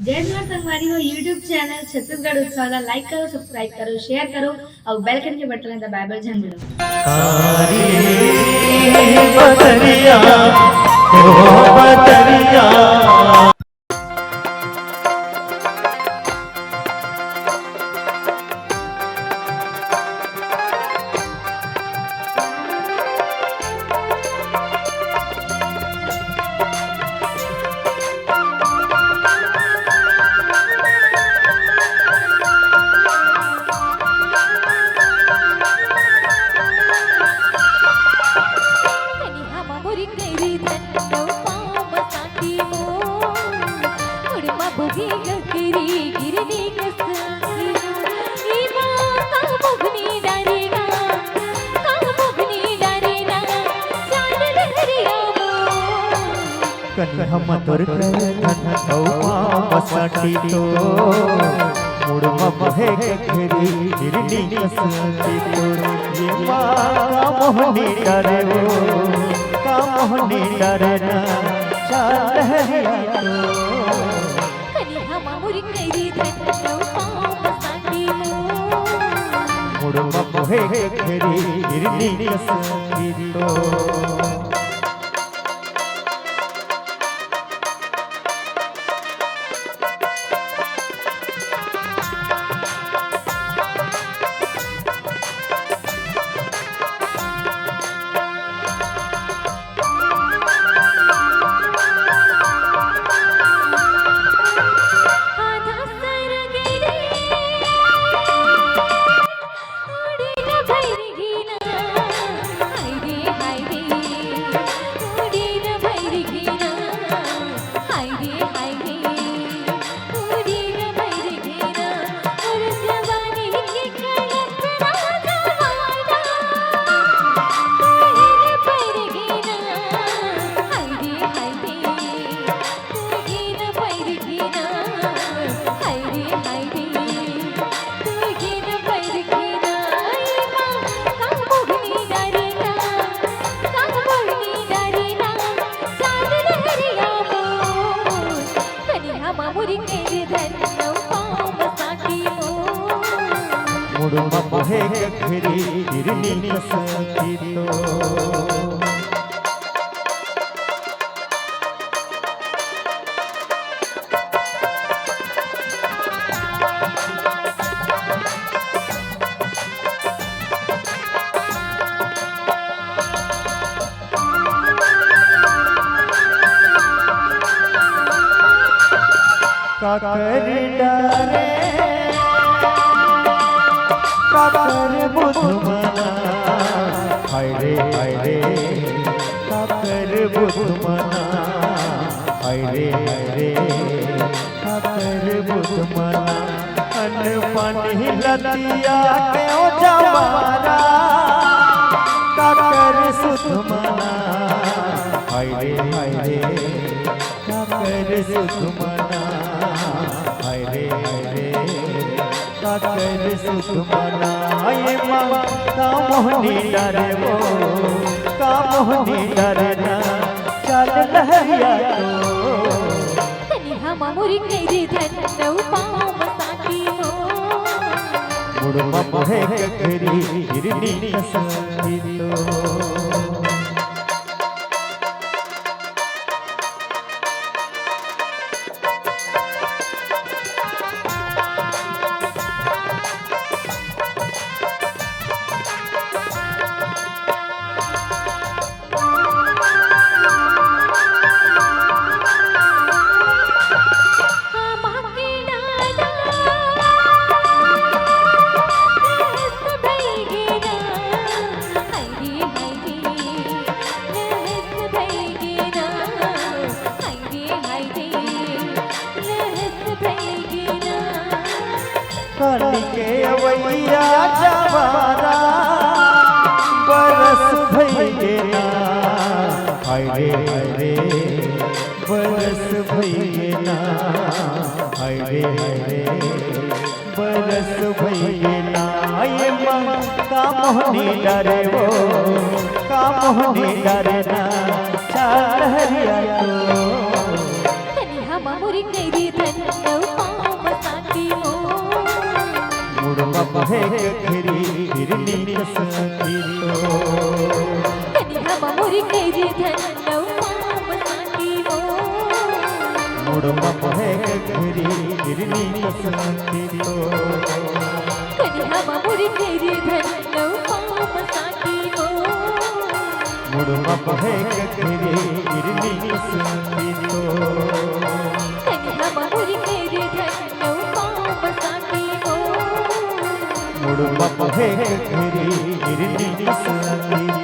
जय जोहार संगवारी हो यूट्यूब चैनल छत्तीसगढ़ उत्सव ला लाइक करो सब्सक्राइब करो शेयर करो और बेल आइकन के बटन दबाए झंझड़ो बदरिया ओ बदरिया कन्हम दुर्ग बसाटी तो मुड़मा बहे घेरी गिरनी कसती तो ये मोहनी डरे वो का मोहनी डरे ना चाल है तो कन्हम मुर्ग कैरी बसाटी मुड़मा बहे घेरी गिरनी कसती तो मुड़मा बहे घेरी गिरनी कसती तो काकर डारे काकर बुधमना हाय रे काकर बुधमना हाय रे काकर बुधमना अन पानी लतिया के ओ जमारा काकर सुधमना हाय रे काकर सुधमना हाय रे काकर सुधमना ये माँ का मोहनी डरे वो का मोहनी डरे ना चल लहरिया तो कन्हम मुर्ग कैरी बसाटी मुड़मा बहे घेरी गिरनी कसती तो काली के अवैया जवारा बरस भइगे ना हाय रे बरस भइगे ना हाय रे बरस भइगे ना ये मन का मोहनी डरे वो का मोहनी डरे ना चाल हरिया तो मुरी कैरी धन्नव पावसाटी हो मुडमा पहे घरी हिरणी कसती तो कनिहा मुरी कैरी धन्नव पावसाटी हो मुडमा पहे घरी हिरणी कसती तो कनिहा मुरी कैरी धन्नव पावसाटी हो मुडमा पहे घरी हिरणी कसती तो कनिहा मुरी कैरी धन्नव पावसाटी हो मुडमा पहे घरी हिरणी कसती